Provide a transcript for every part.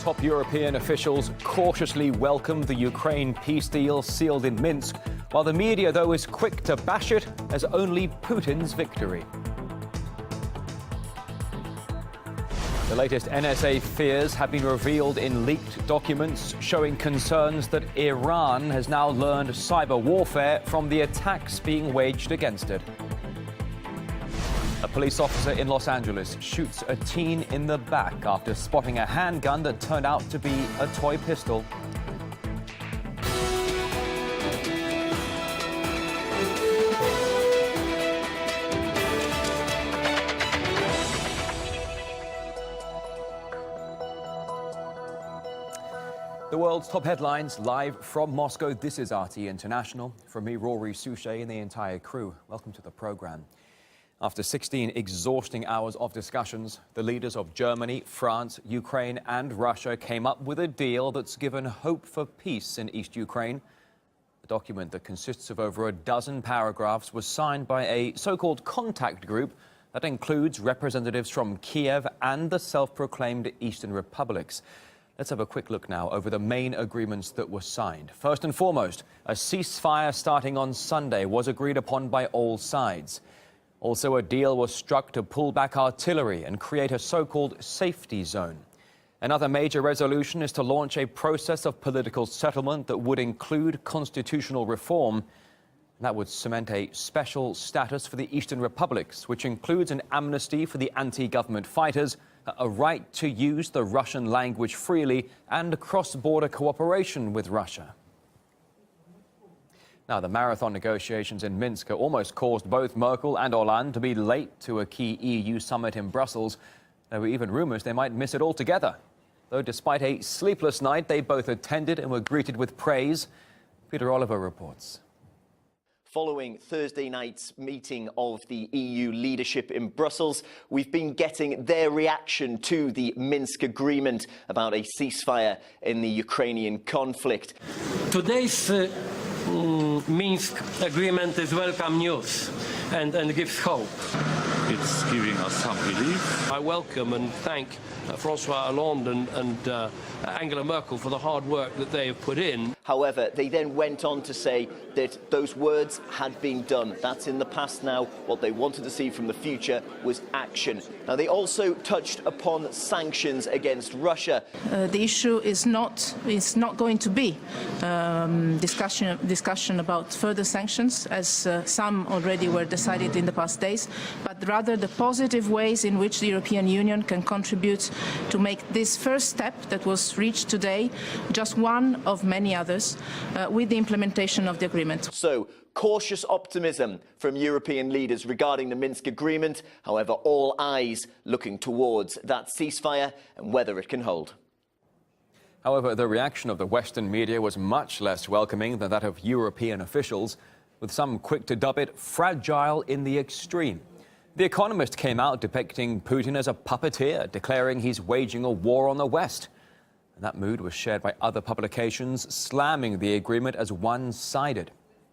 Top European officials cautiously welcome the Ukraine peace deal sealed in Minsk, while the media, though, is quick to bash it as only Putin's victory. The latest NSA fears have been revealed in leaked documents showing concerns that Iran has now learned cyber warfare from the attacks being waged against it. A police officer in Los Angeles shoots a teen in the back after spotting a handgun that turned out to be a toy pistol. The world's top headlines live from Moscow. This is RT International. From me, Rory Souchet, and the entire crew. Welcome to the program. After 16 exhausting hours of discussions, the leaders of Germany, France, Ukraine and Russia came up with a deal that's given hope for peace in East Ukraine. The document that consists of over a dozen paragraphs was signed by a so-called contact group that includes representatives from Kiev and the self-proclaimed Eastern republics. Let's have a quick look now over the main agreements that were signed. First and foremost, a ceasefire starting on Sunday was agreed upon by all sides. Also, a deal was struck to pull back artillery and create a so-called safety zone. Another major resolution is to launch a process of political settlement that would include constitutional reform. That would cement a special status for the Eastern republics, which includes an amnesty for the anti-government fighters, a right to use the Russian language freely, and cross-border cooperation with Russia. Now, the marathon negotiations in Minsk almost caused both Merkel and Hollande to be late to a key EU summit in Brussels. There were even rumours they might miss it altogether. Though despite a sleepless night, they both attended and were greeted with praise. Peter Oliver reports. Following Thursday night's meeting of the EU leadership in Brussels, we've been getting their reaction to the Minsk agreement about a ceasefire in the Ukrainian conflict. Today's Minsk agreement is welcome news and gives hope. It's giving us some relief. I welcome and thank François Hollande and Angela Merkel for the hard work that they have put in. However, they then went on to say that those words had been done. That's in the past now. What they wanted to see from the future was action. Now, they also touched upon sanctions against Russia. The issue is not going to be discussion about further sanctions, as some already were decided in the past days, but rather the positive ways in which the European Union can contribute to make this first step that was reached today just one of many others with the implementation of the agreement. So, cautious optimism from European leaders regarding the Minsk agreement. However, all eyes looking towards that ceasefire and whether it can hold. However, the reaction of the Western media was much less welcoming than that of European officials, with some quick to dub it fragile in the extreme. The Economist came out depicting Putin as a puppeteer, declaring he's waging a war on the West. And that mood was shared by other publications, slamming the agreement as one-sided.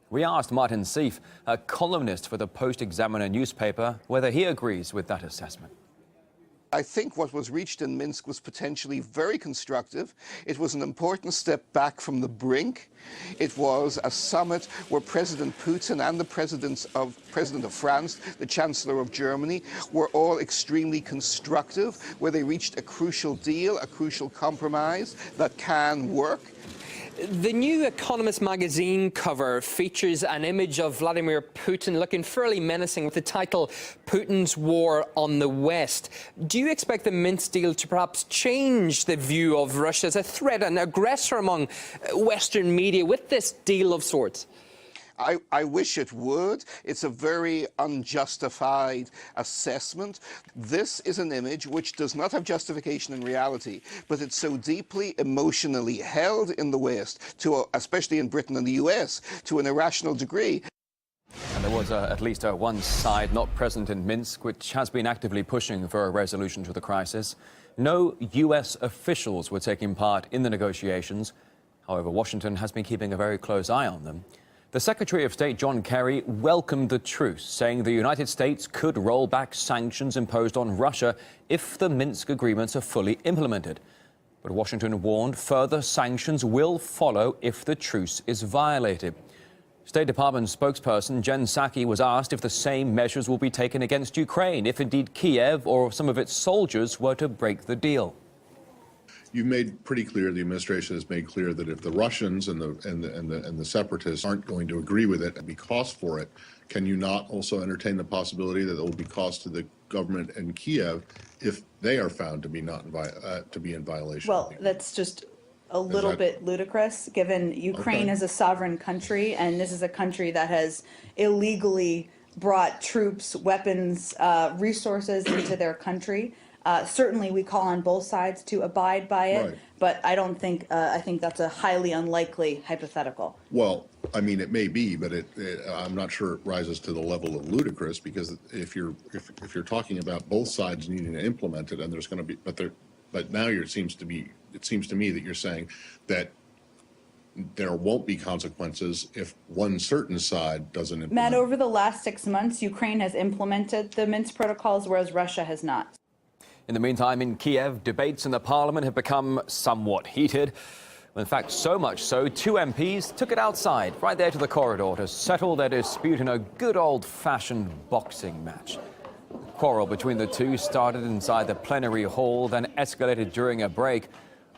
We asked Martin Sieff, a columnist for the Post-Examiner newspaper, whether he agrees with that assessment. I think what was reached in Minsk was potentially very constructive. It was an important step back from the brink. It was a summit where President Putin and the President of France, the Chancellor of Germany, were all extremely constructive, where they reached a crucial deal, a crucial compromise that can work. The new Economist magazine cover features an image of Vladimir Putin looking fairly menacing with the title, Putin's War on the West. Do you expect the Minsk deal to perhaps change the view of Russia as a threat and aggressor among Western media with this deal of sorts? I wish it would. It's a very unjustified assessment. This is an image which does not have justification in reality, but it's so deeply emotionally held in the West, especially in Britain and the US, to an irrational degree. And there was at least one side not present in Minsk, which has been actively pushing for a resolution to the crisis. No US officials were taking part in the negotiations. However, Washington has been keeping a very close eye on them. The Secretary of State, John Kerry, welcomed the truce, saying the United States could roll back sanctions imposed on Russia if the Minsk agreements are fully implemented. But Washington warned further sanctions will follow if the truce is violated. State Department spokesperson Jen Psaki was asked if the same measures will be taken against Ukraine if indeed Kiev or some of its soldiers were to break the deal. You've made pretty clear, the administration has made clear that if the Russians and the separatists aren't going to agree with it and be cost for it, can you not also entertain the possibility that there will be cost to the government in Kiev if they are found to be in violation? Well, that's just a little bit ludicrous, given Ukraine is a sovereign country, and this is a country that has illegally brought troops, weapons, resources into their country. Certainly, we call on both sides to abide by it, Right. but I don't think. I think that's a highly unlikely hypothetical. Well, I mean, it may be, but I'm not sure it rises to the level of ludicrous, because if you're talking about both sides needing to implement it, and there's going to be, but now it seems to me that you're saying that there won't be consequences if one certain side doesn't implement. Matt, over the last 6 months, Ukraine has implemented the Minsk protocols, whereas Russia has not. In the meantime, in Kiev, debates in the parliament have become somewhat heated. In fact, so much so, 2 MPs took it outside, right there to the corridor, to settle their dispute in a good old-fashioned boxing match. The quarrel between the two started inside the plenary hall, then escalated during a break.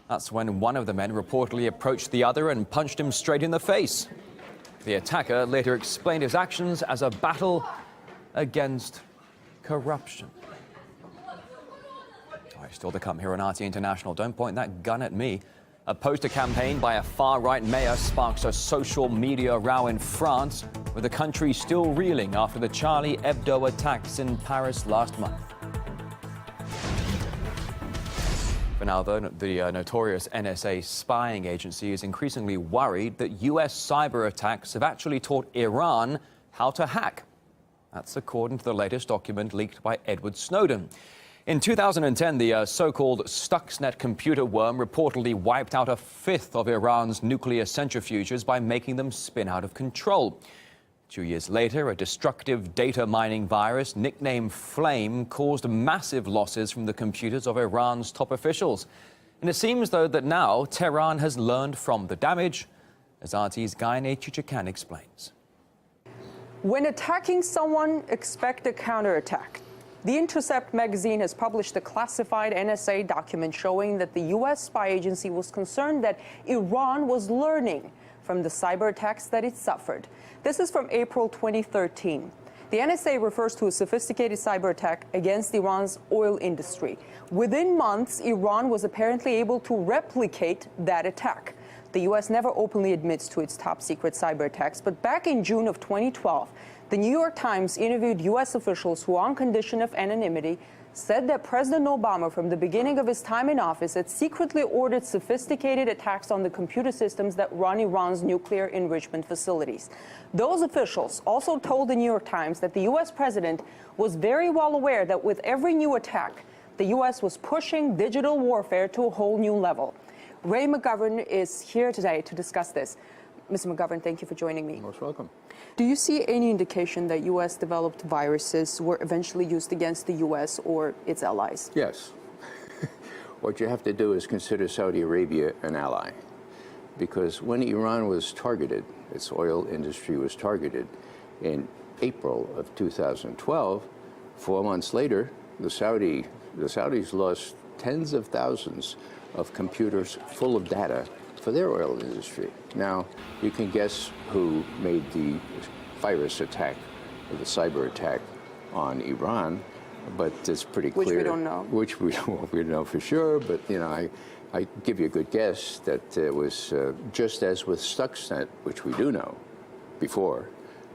That's when one of the men reportedly approached the other and punched him straight in the face. The attacker later explained his actions as a battle against corruption. Still to come here on RT International. Don't point that gun at me. A poster campaign by a far-right mayor sparks a social media row in France, with the country still reeling after the Charlie Hebdo attacks in Paris last month. For now, though, the notorious NSA spying agency is increasingly worried that U.S. cyber attacks have actually taught Iran how to hack. That's according to the latest document leaked by Edward Snowden. In 2010, the so-called Stuxnet computer worm reportedly wiped out 1/5 of Iran's nuclear centrifuges by making them spin out of control. 2 years later, a destructive data mining virus nicknamed Flame caused massive losses from the computers of Iran's top officials. And it seems, though, that now Tehran has learned from the damage, as RT's Gaine Chichikan explains. When attacking someone, expect a counterattack. The Intercept magazine has published a classified NSA document showing that the U.S. spy agency was concerned that Iran was learning from the cyber attacks that it suffered. This is from April 2013. The NSA refers to a sophisticated cyber attack against Iran's oil industry. Within months, Iran was apparently able to replicate that attack. The U.S. never openly admits to its top-secret cyber attacks, but back in June of 2012, the New York Times interviewed U.S. officials who, on condition of anonymity, said that President Obama, from the beginning of his time in office, had secretly ordered sophisticated attacks on the computer systems that run Iran's nuclear enrichment facilities. Those officials also told the New York Times that the U.S. president was very well aware that with every new attack, the U.S. was pushing digital warfare to a whole new level. Ray McGovern is here today to discuss this. Mr. McGovern, thank you for joining me. Most welcome. Do you see any indication that U.S.-developed viruses were eventually used against the U.S. or its allies? Yes. What you have to do is consider Saudi Arabia an ally, because when Iran was targeted, its oil industry was targeted in April of 2012, 4 months later, the Saudis lost tens of thousands of computers full of data for their oil industry. Now, you can guess who made the virus attack, or the cyber attack on Iran, but it's pretty clear. Which we don't know. Which we don't know for sure, but you know, I give you a good guess that it was just as with Stuxnet, which we do know before,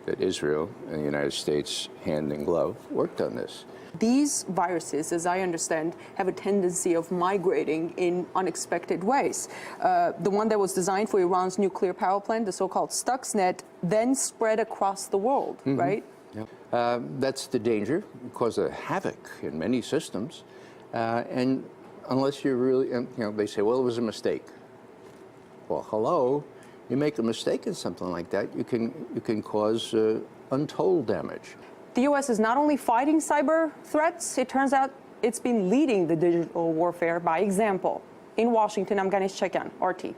that Israel and the United States, hand in glove, worked on this. These viruses, as I understand, have a tendency of migrating in unexpected ways. The one that was designed for Iran's nuclear power plant, the so-called Stuxnet, then spread across the world, right? Yep. That's the danger. It causes a havoc in many systems. And unless you're really, you know, they say, well, it was a mistake. Well, hello, you make a mistake in something like that, you can cause untold damage. The U.S. is not only fighting cyber threats, it turns out it's been leading the digital warfare by example. In Washington, I'm Ganesh Chekyan, RT.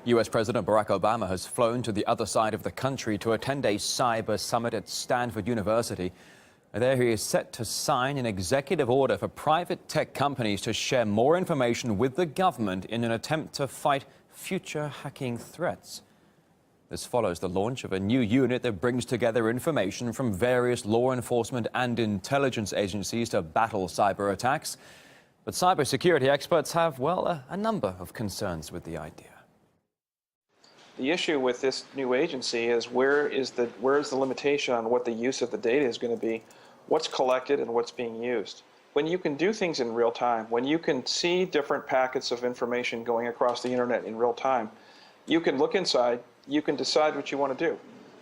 US President Barack Obama has flown to the other side of the country to attend a cyber summit at Stanford University. There he is set to sign an executive order for private tech companies to share more information with the government in an attempt to fight future hacking threats. This follows the launch of a new unit that brings together information from various law enforcement and intelligence agencies to battle cyber attacks. But cybersecurity experts have, well, a number of concerns with the idea. The issue with this new agency is where is the limitation on what the use of the data is going to be, what's collected and what's being used. When you can do things in real time, when you can see different packets of information going across the internet in real time, you can look inside, you can decide what you want to do.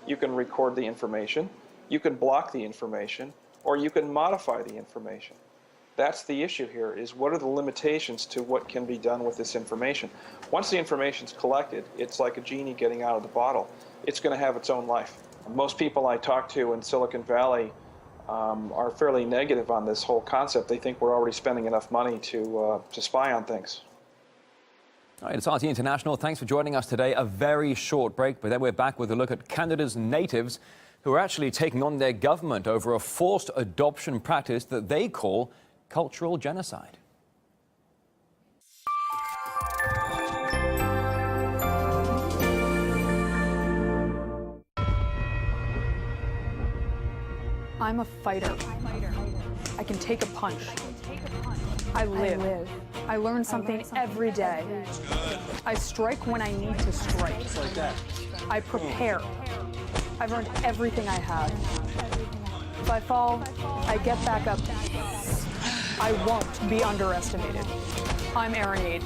You can record the information, you can block the information, or you can modify the information. That's the issue here, is what are the limitations to what can be done with this information. Once the information's collected, it's like a genie getting out of the bottle. It's going to have its own life. Most people I talk to in Silicon Valley are fairly negative on this whole concept. They think we're already spending enough money to spy on things. All right, it's RT International. Thanks for joining us today. A very short break, but then we're back with a look at Canada's natives who are actually taking on their government over a forced adoption practice that they call cultural genocide. I'm a fighter. I can take a punch. I live. I learn something every day. I strike when I need to strike. I prepare. I've earned everything I have. If I fall, I get back up. I won't be underestimated. I'm Aaron Ade,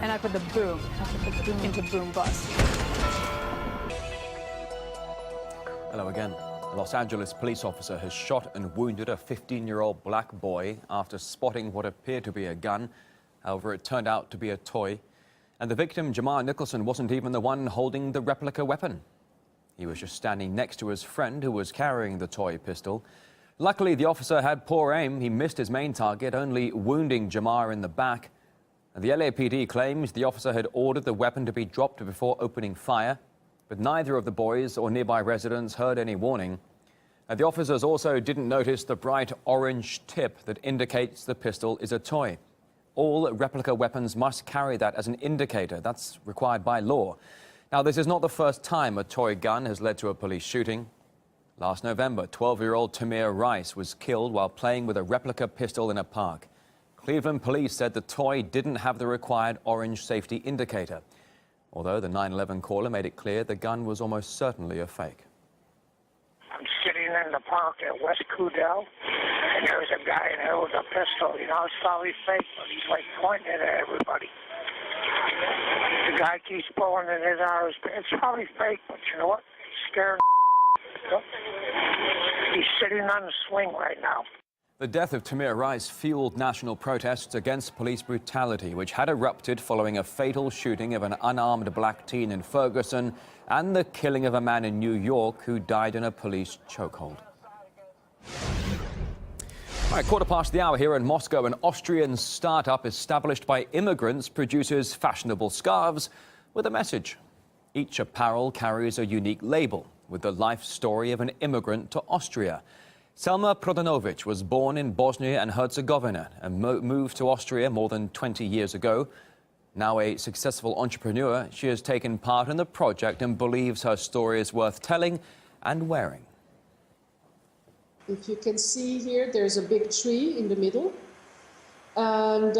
and I put the boom into boom bust. Hello again. A Los Angeles police officer has shot and wounded a 15-year-old black boy after spotting what appeared to be a gun. However, it turned out to be a toy. And the victim, Jamar Nicholson, wasn't even the one holding the replica weapon. He was just standing next to his friend who was carrying the toy pistol. Luckily, the officer had poor aim. He missed his main target, only wounding Jamar in the back. And the LAPD claims the officer had ordered the weapon to be dropped before opening fire, but neither of the boys or nearby residents heard any warning. And the officers also didn't notice the bright orange tip that indicates the pistol is a toy. All replica weapons must carry that as an indicator. That's required by law. Now, this is not the first time a toy gun has led to a police shooting. Last November, 12-year-old Tamir Rice was killed while playing with a replica pistol in a park. Cleveland police said the toy didn't have the required orange safety indicator, although the 9/11 caller made it clear the gun was almost certainly a fake. I'm sitting in the park at West Cudell, and there was a guy in there with a pistol. You know, it's probably fake, but he's like pointing it at everybody. The guy keeps pulling it in out of his pants. It's probably fake, but you know what? He's scared. He's sitting on the swing right now. The death of Tamir Rice fueled national protests against police brutality, which had erupted following a fatal shooting of an unarmed black teen in Ferguson and the killing of a man in New York who died in a police chokehold. All right, 1:15 here in Moscow. An Austrian startup established by immigrants produces fashionable scarves with a message. Each apparel carries a unique label with the life story of an immigrant to Austria. Selma Prodanovic was born in Bosnia and Herzegovina and moved to Austria more than 20 years ago. Now a successful entrepreneur, she has taken part in the project and believes her story is worth telling and wearing. If you can see here, there's a big tree in the middle. And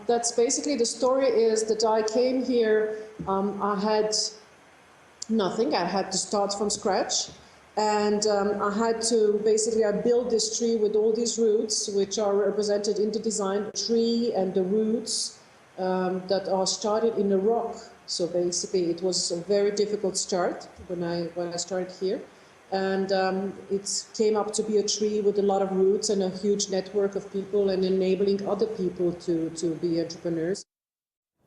that's basically the story is that I came here, I had nothing. I had to start from scratch. And I had to, basically, I built this tree with all these roots, which are represented in the design, the tree and the roots that are started in the rock. So basically, it was a very difficult start when I started here. And it came up to be a tree with a lot of roots and a huge network of people and enabling other people to be entrepreneurs.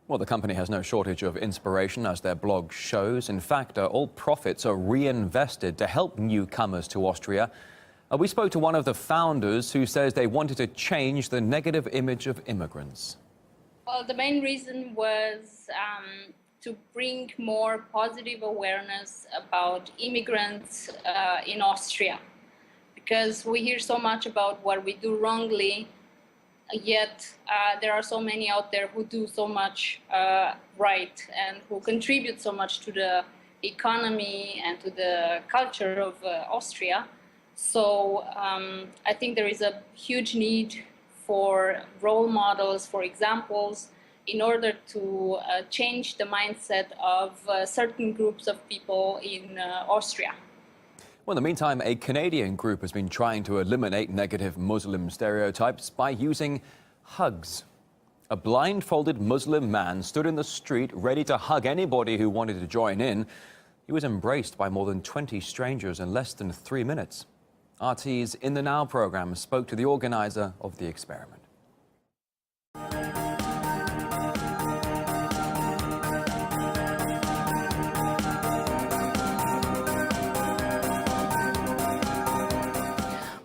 Well, the company has no shortage of inspiration, as their blog shows. In fact, all profits are reinvested to help newcomers to Austria. We spoke to one of the founders who says they wanted to change the negative image of immigrants. Well, the main reason was to bring more positive awareness about immigrants in Austria, because we hear so much about what we do wrongly, yet there are so many out there who do so much right and who contribute so much to the economy and to the culture of Austria. So I think there is a huge need for role models, for examples, in order to change the mindset of certain groups of people in Austria. Well, in the meantime, a Canadian group has been trying to eliminate negative Muslim stereotypes by using hugs. A blindfolded Muslim man stood in the street ready to hug anybody who wanted to join in. He was embraced by more than 20 strangers in less than 3 minutes. RT's In the Now program spoke to the organizer of the experiment.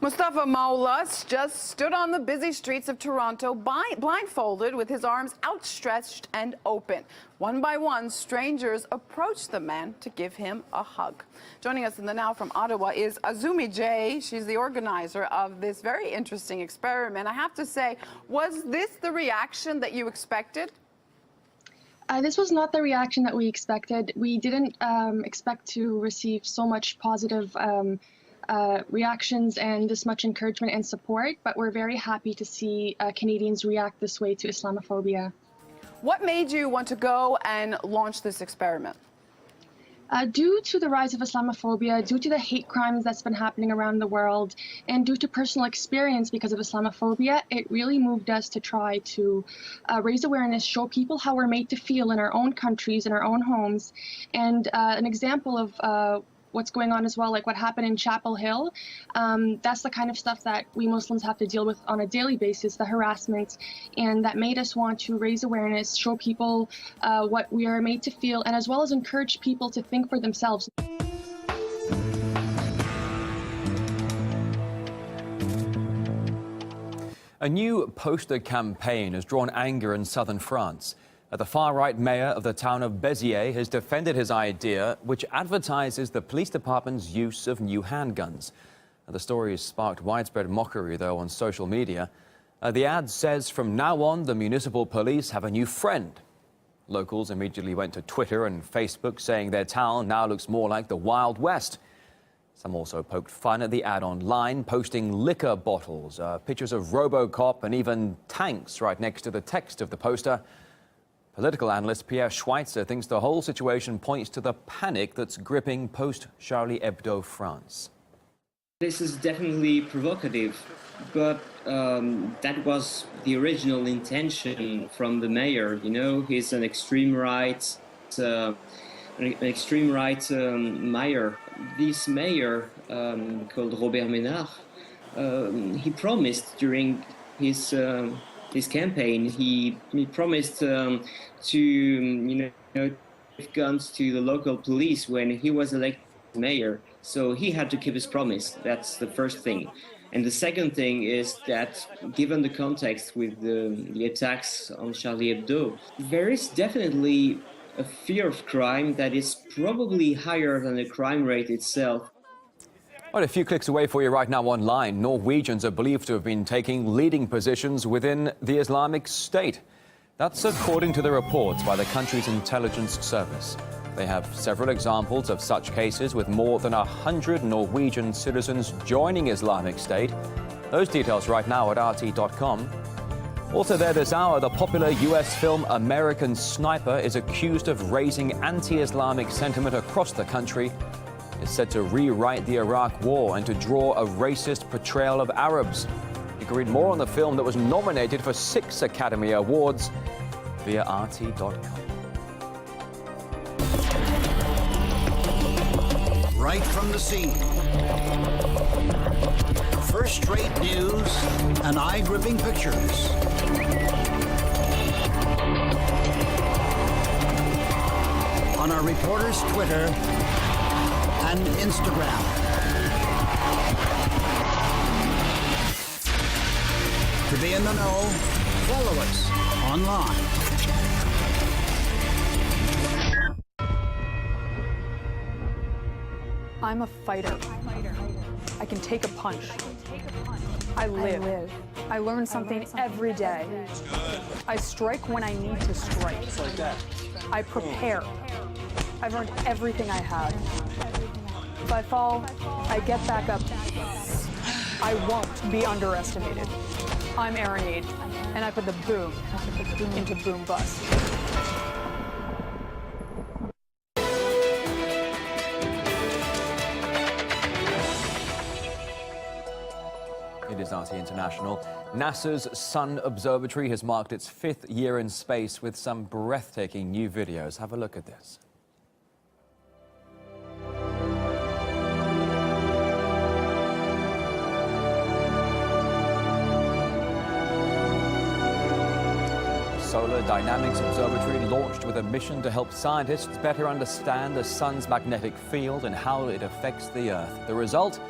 Mustafa Maulas just stood on the busy streets of Toronto blindfolded with his arms outstretched and open. One by one, strangers approached the man to give him a hug. Joining us in the Now from Ottawa is Azumi J. She's the organizer of this very interesting experiment. I have to say, was this the reaction that you expected? This was not the reaction that we expected. We didn't expect to receive so much positive reactions and this much encouragement and support, but we're very happy to see Canadians react this way to Islamophobia. What made you want to go and launch this experiment? Due to the rise of Islamophobia, due to the hate crimes that's been happening around the world, and due to personal experience because of Islamophobia, it really moved us to try to raise awareness, show people how we're made to feel in our own countries, in our own homes. And an example of what's going on as well, like what happened in Chapel Hill, that's the kind of stuff that we Muslims have to deal with on a daily basis, the harassment, and that made us want to raise awareness, show people what we are made to feel, and as well as encourage people to think for themselves. A new poster campaign has drawn anger in southern France. The far-right mayor of the town of Béziers has defended his idea, which advertises the police department's use of new handguns. The story has sparked widespread mockery, though, on social media. The ad says from now on, the municipal police have a new friend. Locals immediately went to Twitter and Facebook, saying their town now looks more like the Wild West. Some also poked fun at the ad online, posting liquor bottles, pictures of RoboCop, and even tanks right next to the text of the poster. Political analyst Pierre Schweitzer thinks the whole situation points to the panic that's gripping post-Charlie Hebdo France. This is definitely provocative, but that was the original intention from the mayor. You know, he's an extreme right, mayor. This mayor, called Robert Ménard, he promised during his campaign, he promised to give guns to the local police when he was elected mayor. So he had to keep his promise. That's the first thing. And the second thing is that, given the context with the attacks on Charlie Hebdo, there is definitely a fear of crime that is probably higher than the crime rate itself. Well, a few clicks away for you right now online. Norwegians are believed to have been taking leading positions within the Islamic State. That's according to the reports by the country's intelligence service. They have several examples of such cases, with more than 100 Norwegian citizens joining Islamic State. Those details right now at RT.com. Also there this hour, the popular US film American Sniper is accused of raising anti-Islamic sentiment across the country. It's said to rewrite the Iraq War and to draw a racist portrayal of Arabs. You can read more on the film that was nominated for 6 Academy Awards via RT.com. Right from the scene. First-rate news and eye-gripping pictures. On our reporters' Twitter and Instagram. To be in the know, follow us online. I'm a fighter. I can take a punch. I live. I learn something every day. I strike when I need to strike. I prepare. I've earned everything I have. If I fall, I get back up. I won't be underestimated. I'm Aaron Aid, and I put the boom into boom bust. It is RT International. NASA's Sun Observatory has marked its 5th year in space with some breathtaking new videos. Have a look at this. Solar Dynamics Observatory launched with a mission to help scientists better understand the sun's magnetic field and how it affects the Earth. The result?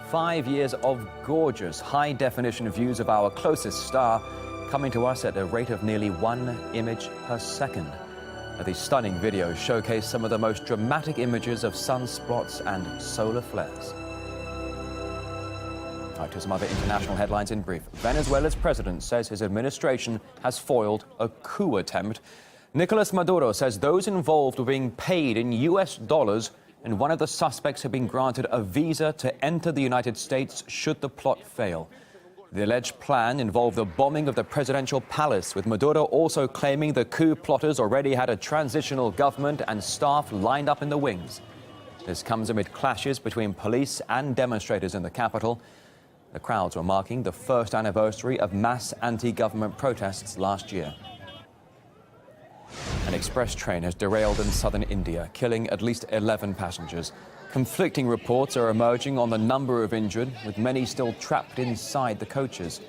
5 years of gorgeous, high-definition views of our closest star, coming to us at a rate of nearly 1 image per second. These stunning videos showcase some of the most dramatic images of sunspots and solar flares. Right, to some other international headlines in brief. Venezuela's president says his administration has foiled a coup attempt. Nicolas Maduro says those involved were being paid in US dollars, and one of the suspects had been granted a visa to enter the United States should the plot fail. The alleged plan involved the bombing of the presidential palace, with Maduro also claiming the coup plotters already had a transitional government and staff lined up in the wings. This comes amid clashes between police and demonstrators in the capital. The crowds were marking the first anniversary of mass anti-government protests last year. An express train has derailed in southern India, killing at least 11 passengers. Conflicting reports are emerging on the number of injured, with many still trapped inside the coaches.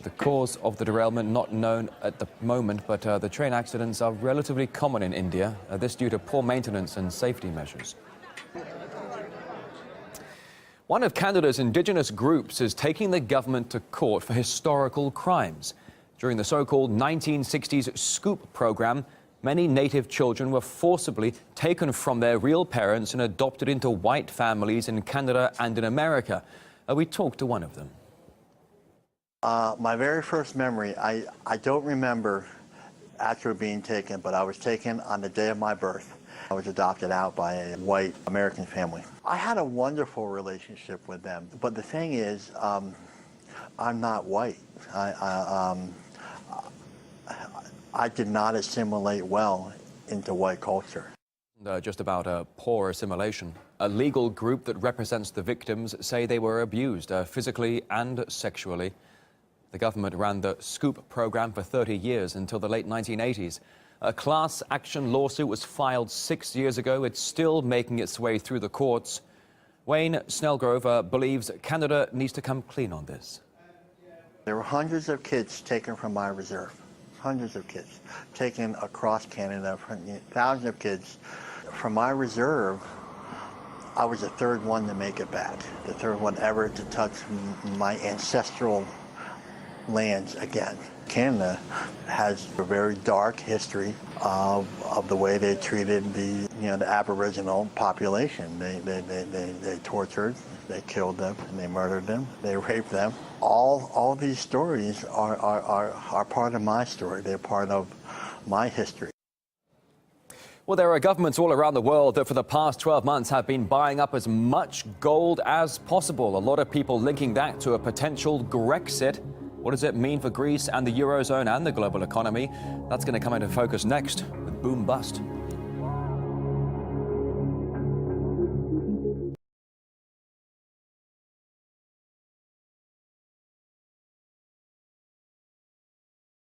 The cause of the derailment not known at the moment, but the train accidents are relatively common in India, this due to poor maintenance and safety measures. One of Canada's Indigenous groups is taking the government to court for historical crimes. During the so-called 1960s Scoop program, many Native children were forcibly taken from their real parents and adopted into white families in Canada and in America. We talked to one of them. My very first memory, I don't remember actually being taken, but I was taken on the day of my birth. I was adopted out by a white American family. I had a wonderful relationship with them, but the thing is, I'm not white. I did not assimilate well into white culture. Just about poor assimilation. A legal group that represents the victims say they were abused physically and sexually. The government ran the Scoop program for 30 years until the late 1980s. A class action lawsuit was filed 6 years ago. It's still making its way through the courts. Wayne Snellgrove believes Canada needs to come clean on this. There were hundreds of kids taken from my reserve. Hundreds of kids taken across Canada, thousands of kids. From my reserve, I was the third one to make it back, the third one ever to touch my ancestral lands again. Canada has a very dark history of the way they treated the Aboriginal population. They tortured, they killed them, and they murdered them, they raped them. All these stories are part of my story. They're part of my history. Well, there are governments all around the world that for the past 12 months have been buying up as much gold as possible. A lot of people linking that to a potential Grexit. What does it mean for Greece and the Eurozone and the global economy? That's going to come into focus next with Boom Bust.